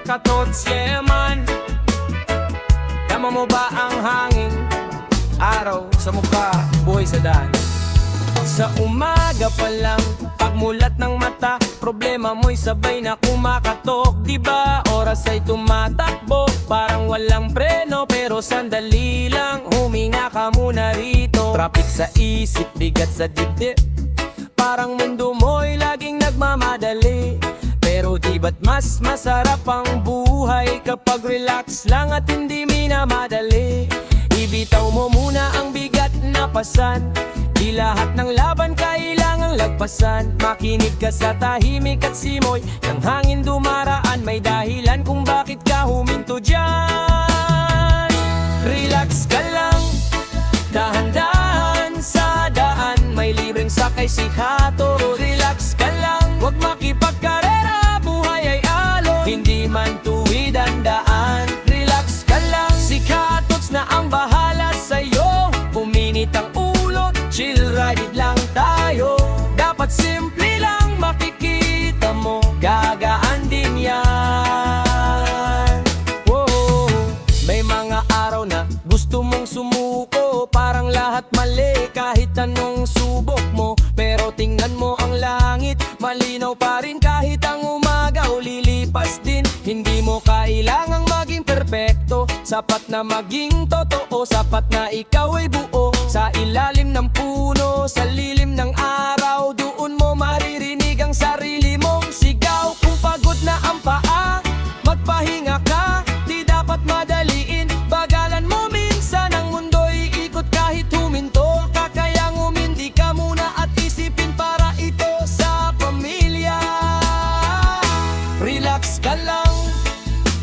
Katots, yeah man. Tama mo ba ang hangin? Araw sa mukha, buhay sa daan. Sa umaga pa lang, pagmulat ng mata, problema mo'y sabay na kumakatok. Diba oras ay tumatakbo, parang walang preno. Pero sandali lang, huminga ka muna rito. Traffic sa isip, bigat sa dibdib, parang mundo mo'y laging nagmamadali. Pero di ba't mas masarap ang buhay kapag relax lang at hindi minamadali? Ibitaw mo muna ang bigat na pasan, di lahat ng laban kailangang lagpasan. Makinig ka sa tahimik at simoy ng hangin dumaraan, may dahilan kung bakit ka huminto dyan. Relax ka lang, dahan-dahan sa daan, may libreng sakay si Hato. Relax ka lang, huwag makipagkarera, buhay ay alon, hindi man tuwid ang daan. Relax ka lang, si Katots na ang bahala sa'yo. Puminit ang ulo, chill ride lang tayo. Dapat simple lang, makikita mo, gagaan din yan. Whoa, may mga araw na gusto mong sumuko, kailangang maging perpekto. Sapat na maging totoo, sapat na ikaw ay buo. Sa ilalim ng puno, sa lilim ng araw, doon mo maririnig ang sarili mong sigaw. Kung pagod na ang paa, magpahinga ka, di dapat madaliin. Bagalan mo minsan, ang mundo'y ikot kahit huminto ka. Kaya umindi ka muna at isipin para ito sa pamilya. Relax ka lang,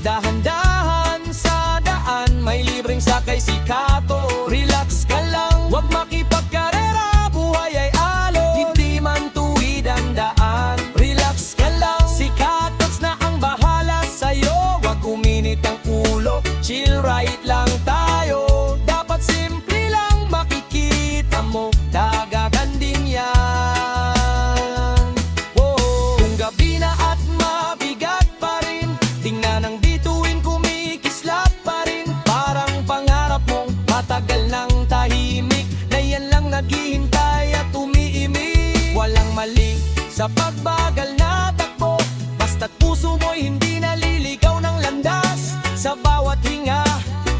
dahan-dahan sa daan, may libreng sakay si Kato. Relax ka lang, wag makipagkarera, buhay ay alon, hindi man tuwid ang daan. Relax ka lang, si Kato's na ang bahala sa'yo. Wag uminit ang ulo, chill right lang tayo. Dapat simple lang makikita mo, dagatan din yan. Kung gabi na at mabigat pa rin, tingnan ang bituin kumikislap pa rin. Parang pangarap mong matagal nang tahimik, na yan lang naghihintay at umiimik. Walang mali sa pagbagal na takbo, basta't puso mo'y hindi naliligaw ng landas. Sa bawat hinga,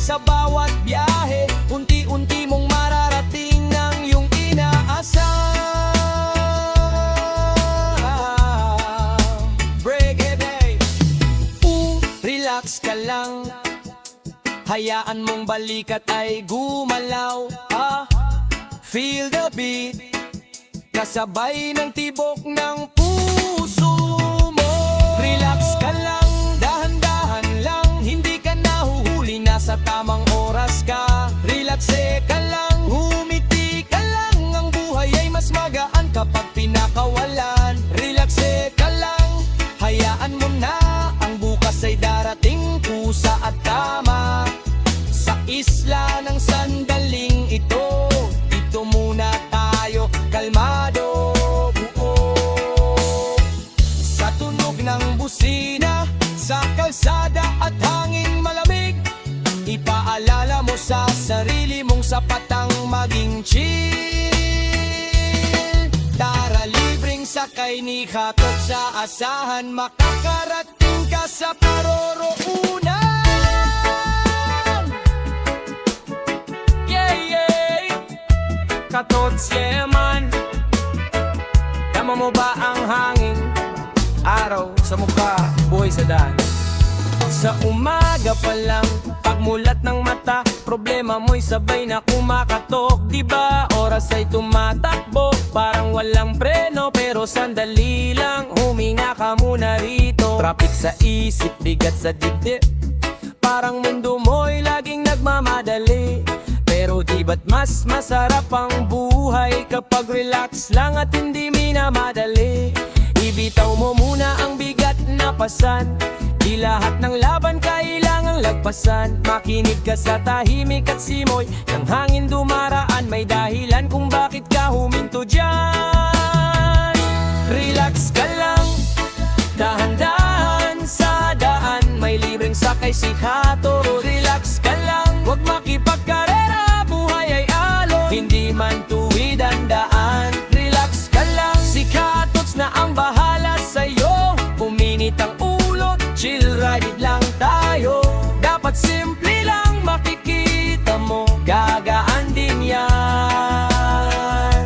sa bawat biyahe, unti-unti mong mararating ang iyong inaasam. Break it, babe. Relax ka lang, hayaan mong balikat ay gumalaw. Feel the beat, kasabay ng tibok ng puso mo. Relax ka lang, dahan-dahan lang, hindi ka nahuhuli, nasa tamang oras ka. Relax ka lang, humiti ka lang, ang buhay ay mas magaan kapag pinakawalan. Relax ka lang, hayaan mo na, ang bukas ay darating kusa at tama. Sa isla ng sandaling ito, dito muna tayo kalmado, buo. Sa tunog ng busina, sa kalsada at hangin malamig, ipaalala mo sa sarili mong sapat ang maging chill. Tara, libreng sakay ni Katot, sa asahan makakarating ka sa paroroonan. Katot, yeah man. Tama mo ba ang hangin? Araw sa mukha, buhay sa daan. Sa umaga pa lang, pagmulat ng mata, problema mo'y sabay na kumakatok. Diba oras ay tumatakbo, parang walang preno, pero sandali lang, huminga ka muna rito. Traffic sa isip, bigat sa dibdib, parang mundo mo'y laging nagmamadali. Pero di ba't mas masarap ang buhay kapag relax lang at hindi minamadali? Ibitaw mo muna ang bigat na pasan, di lahat ng laban kailangang lagpasan. Makinig ka sa tahimik at simoy ng hangin dumaraan, may dahilan kung bakit ka huminto dyan. Relax ka lang, dahan-dahan sa daan, may libreng sakay si Kato. Relax ka lang, wag makipagkarera, buhay ay alon, hindi man tuwid ang daan. Relax ka lang, si Kato's na ang bahala sa'yo. Uminit ang ulo, chill ride lang tayo. Dapat simple lang makikita mo, gagaan din yan.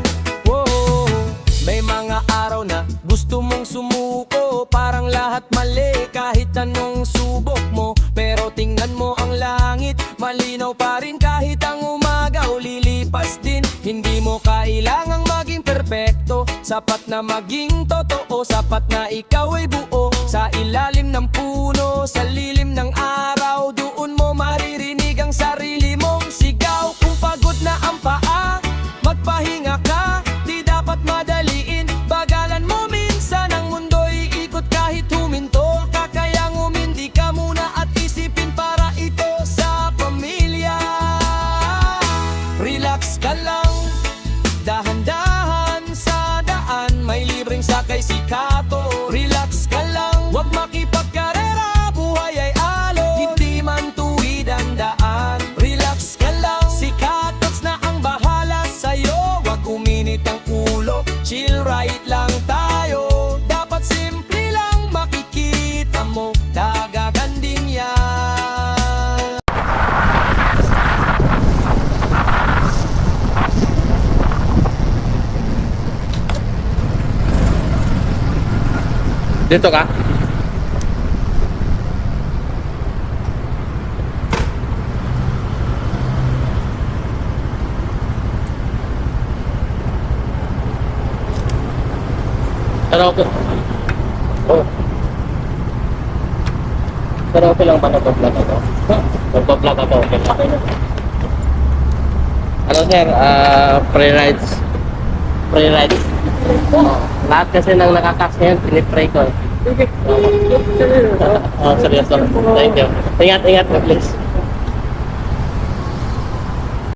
May mga araw na gusto mong sumuko, parang lahat mali kahit anong subok mo. Pero tingnan mo ang langit, malinaw pa rin kahit ang umaga o lilipas din. Hindi mo kailangang maging perpekto, sapat na maging totoo, sapat na ikaw ay buo. Sa ilalim ng puno, sa lilim ng araw, doon mo maririnig ang sarili mong sigaw. Kung pagod na ang paa, magpahinga ka, di dapat madaliin. Bagalan mo minsan, ang mundo'y ikot kahit huminto ka. Kaya umindi ka muna at isipin para ito sa pamilya. Relax ka lang, dahan-dahan sa daan, may libreng sakay si Kato. Relax ka lang, wag makipagkarera, buhay ay alon, Dito ka? Pero okay. Oh. Pero okay lang ba nag-vlog ako? Nag-vlog ako, okay lang. Ano sir, free rides. Free rides. Lahat kasi nang nakatax ngayon, pinipray ko. Oh, seryoso. Thank you. Ingat, ingat, please.